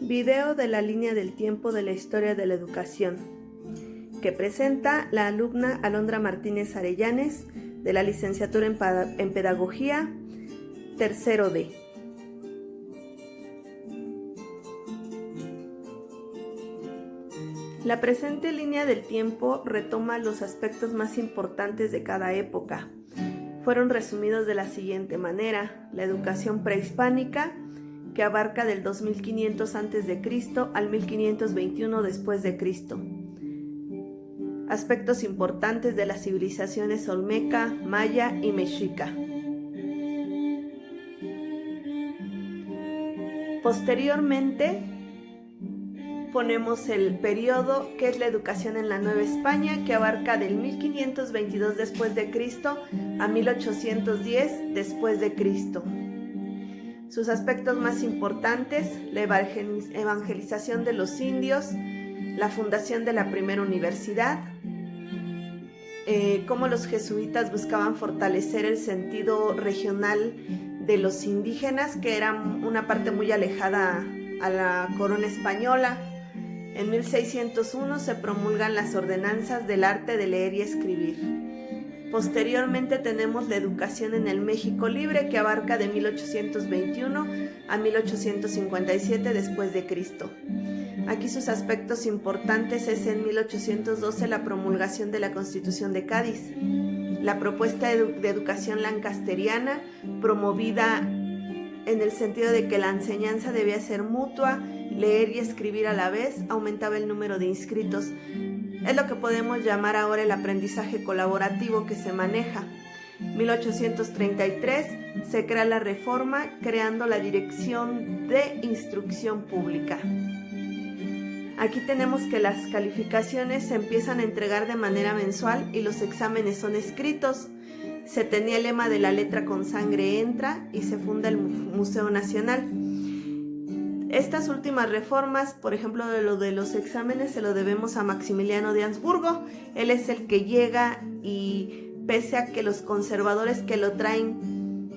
Video de la línea del tiempo de la historia de la educación, que presenta la alumna Alondra Martínez Arellanes, de la licenciatura en Pedagogía, tercero D. La presente línea del tiempo retoma los aspectos más importantes de cada época. Fueron resumidos de la siguiente manera: la educación prehispánica, que abarca del 2500 a.C. al 1521 después de Cristo. Aspectos importantes de las civilizaciones olmeca, maya y mexica. Posteriormente ponemos el periodo que es la educación en la Nueva España, que abarca del 1522 después de Cristo a 1810 después de Cristo. Sus aspectos más importantes: la evangelización de los indios, la fundación de la primera universidad, cómo los jesuitas buscaban fortalecer el sentido regional de los indígenas, que eran una parte muy alejada a la corona española. En 1601 se promulgan las ordenanzas del arte de leer y escribir. Posteriormente tenemos la educación en el México libre, que abarca de 1821 a 1857 después de Cristo. Aquí sus aspectos importantes es en 1812 la promulgación de la Constitución de Cádiz, la propuesta de educación lancasteriana, promovida en el sentido de que la enseñanza debía ser mutua, leer y escribir a la vez, aumentaba el número de inscritos. Es lo que podemos llamar ahora el aprendizaje colaborativo que se maneja. 1833 se crea la Reforma, creando la Dirección de Instrucción Pública. Aquí tenemos que las calificaciones se empiezan a entregar de manera mensual y los exámenes son escritos. Se tenía el lema de la letra con sangre entra y se funda el Museo Nacional. Estas últimas reformas, por ejemplo, de lo de los exámenes, se lo debemos a Maximiliano de Habsburgo. Él es el que llega y, pese a que los conservadores que lo traen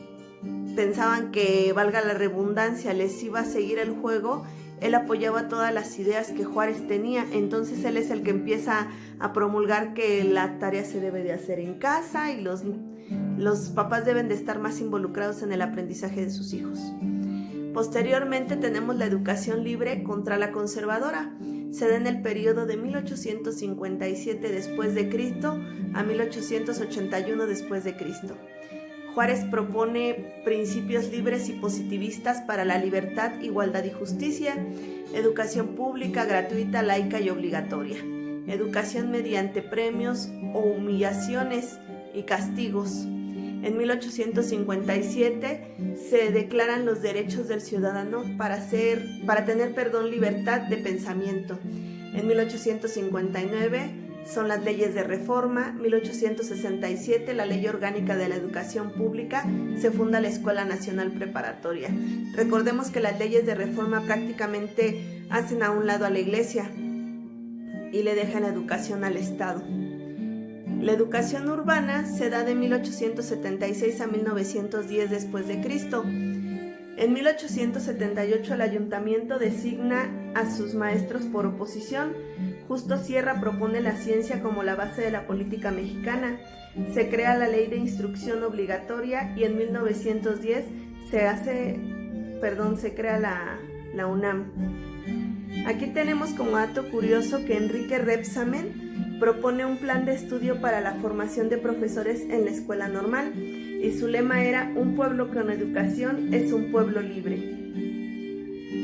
pensaban que, valga la redundancia, les iba a seguir el juego, él apoyaba todas las ideas que Juárez tenía. Entonces él es el que empieza a promulgar que la tarea se debe de hacer en casa y los papás deben de estar más involucrados en el aprendizaje de sus hijos. Posteriormente tenemos la educación libre contra la conservadora. Se da en el periodo de 1857 después de Cristo a 1881 después de Cristo. Juárez propone principios libres y positivistas para la libertad, igualdad y justicia, educación pública, gratuita, laica y obligatoria, educación mediante premios o humillaciones y castigos. En 1857 se declaran los derechos del ciudadano para tener libertad de pensamiento. En 1859 son las leyes de reforma. 1867 la Ley Orgánica de la Educación Pública, se funda la Escuela Nacional Preparatoria. Recordemos que las leyes de reforma prácticamente hacen a un lado a la iglesia y le dejan la educación al Estado. La educación urbana se da de 1876 a 1910 después de Cristo. En 1878 el ayuntamiento designa a sus maestros por oposición. Justo Sierra propone la ciencia como la base de la política mexicana. Se crea la Ley de Instrucción Obligatoria y en 1910 se crea la UNAM. Aquí tenemos como dato curioso que Enrique Rebsamen propone un plan de estudio para la formación de profesores en la escuela normal y su lema era: un pueblo con educación es un pueblo libre.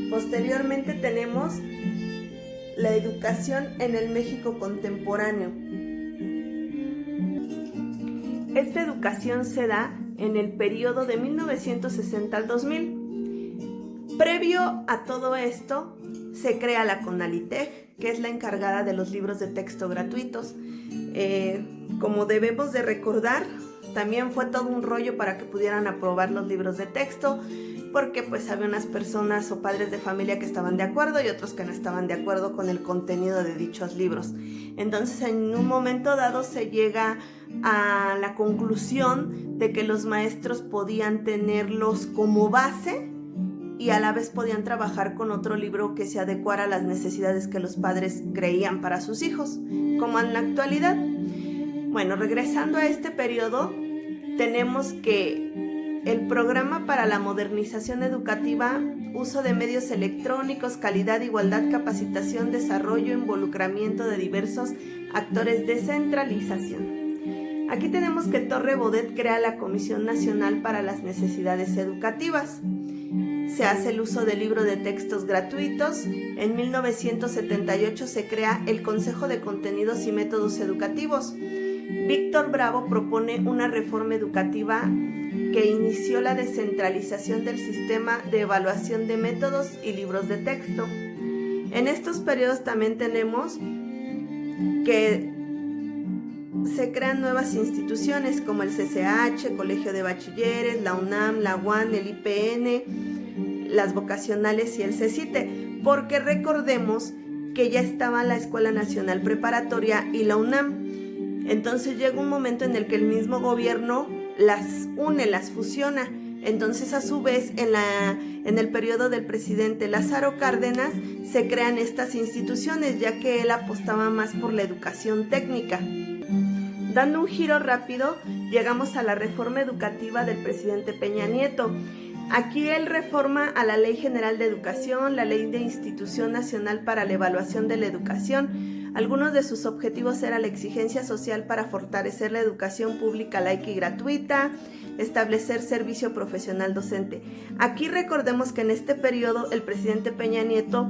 Posteriormente tenemos la educación en el México contemporáneo. Esta educación se da en el periodo de 1960 al 2000. Previo a todo esto se crea la CONALITEG, que es la encargada de los libros de texto gratuitos. Como debemos de recordar, también fue todo un rollo para que pudieran aprobar los libros de texto, porque pues había unas personas o padres de familia que estaban de acuerdo y otros que no estaban de acuerdo con el contenido de dichos libros. Entonces, en un momento dado se llega a la conclusión de que los maestros podían tenerlos como base y a la vez podían trabajar con otro libro que se adecuara a las necesidades que los padres creían para sus hijos, como en la actualidad. Bueno, regresando a este periodo, tenemos que el programa para la modernización educativa, uso de medios electrónicos, calidad, igualdad, capacitación, desarrollo, involucramiento de diversos actores, descentralización. Aquí tenemos que Torre Bodet crea la Comisión Nacional para las Necesidades Educativas. Se hace el uso del libro de textos gratuitos. En 1978 se crea el Consejo de Contenidos y Métodos Educativos. Víctor Bravo propone una reforma educativa que inició la descentralización del sistema de evaluación de métodos y libros de texto. En estos periodos también tenemos que se crean nuevas instituciones como el CCH, Colegio de Bachilleres, la UNAM, la UAN, el IPN, las vocacionales y el CECITE, porque recordemos que ya estaba la Escuela Nacional Preparatoria y la UNAM. Entonces llega un momento en el que el mismo gobierno las une, las fusiona. Entonces, a su vez, en el periodo del presidente Lázaro Cárdenas, se crean estas instituciones, ya que él apostaba más por la educación técnica. Dando un giro rápido, llegamos a la reforma educativa del presidente Peña Nieto. Aquí él reforma a la Ley General de Educación, la Ley de Institución Nacional para la Evaluación de la Educación. Algunos de sus objetivos eran la exigencia social para fortalecer la educación pública, laica y gratuita, establecer servicio profesional docente. Aquí recordemos que en este periodo el presidente Peña Nieto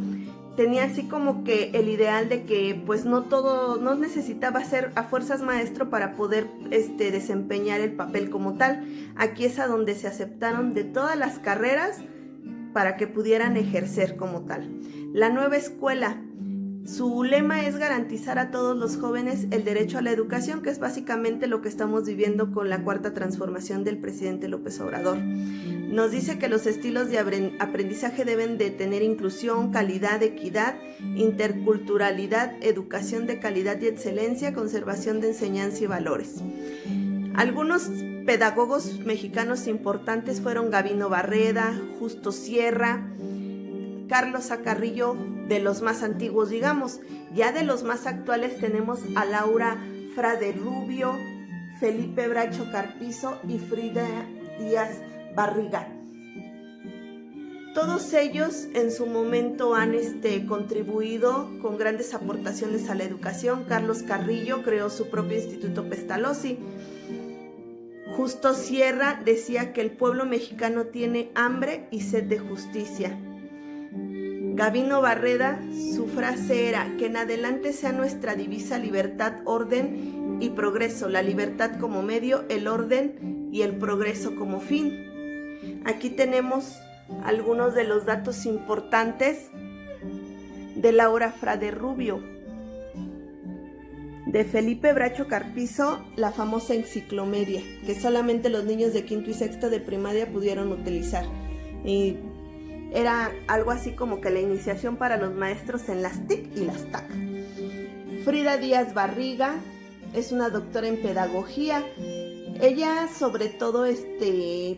tenía así como que el ideal de que pues no necesitaba ser a fuerzas maestro para poder desempeñar el papel como tal. Aquí es a donde se aceptaron de todas las carreras para que pudieran ejercer como tal. La nueva escuela, su lema es garantizar a todos los jóvenes el derecho a la educación, que es básicamente lo que estamos viviendo con la cuarta transformación del presidente López Obrador. Nos dice que los estilos de aprendizaje deben de tener inclusión, calidad, equidad, interculturalidad, educación de calidad y excelencia, conservación de enseñanza y valores. Algunos pedagogos mexicanos importantes fueron Gabino Barreda, Justo Sierra, Carlos A. Carrillo, de los más antiguos, digamos. Ya de los más actuales tenemos a Laura Frade Rubio, Felipe Bracho Carpizo y Frida Díaz Barriga. Todos ellos en su momento han contribuido con grandes aportaciones a la educación. Carlos Carrillo creó su propio Instituto Pestalozzi. Justo Sierra decía que el pueblo mexicano tiene hambre y sed de justicia. Gabino Barreda, su frase era: que en adelante sea nuestra divisa libertad, orden y progreso, la libertad como medio, el orden y el progreso como fin. Aquí tenemos algunos de los datos importantes de Laura Frade Rubio. De Felipe Bracho Carpizo, la famosa enciclomedia, que solamente los niños de quinto y sexto de primaria pudieron utilizar. Y era algo así como que la iniciación para los maestros en las TIC y las TAC. Frida Díaz Barriga es una doctora en pedagogía. Ella sobre todo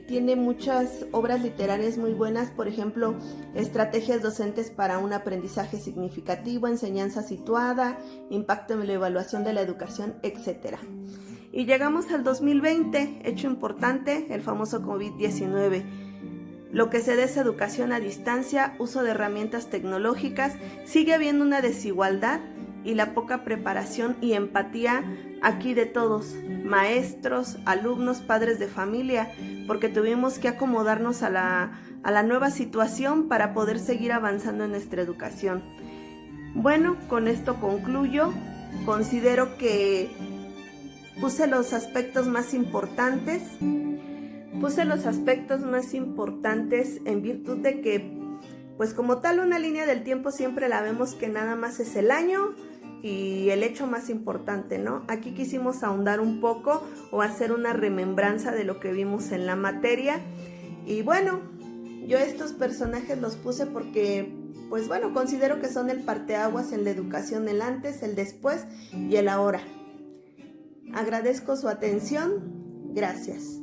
tiene muchas obras literarias muy buenas, por ejemplo, Estrategias docentes para un aprendizaje significativo, Enseñanza situada, Impacto en la evaluación de la educación, etc. Y llegamos al 2020, hecho importante, el famoso COVID-19. Lo que se da es educación a distancia, uso de herramientas tecnológicas, sigue habiendo una desigualdad y la poca preparación y empatía aquí de todos, maestros, alumnos, padres de familia, porque tuvimos que acomodarnos a la nueva situación para poder seguir avanzando en nuestra educación. Bueno, con esto concluyo. Considero que puse los aspectos más importantes en virtud de que, pues como tal, una línea del tiempo siempre la vemos que nada más es el año y el hecho más importante, ¿no? Aquí quisimos ahondar un poco o hacer una remembranza de lo que vimos en la materia. Y bueno, yo estos personajes los puse porque, pues bueno, considero que son el parteaguas en la educación, el antes, el después y el ahora. Agradezco su atención. Gracias.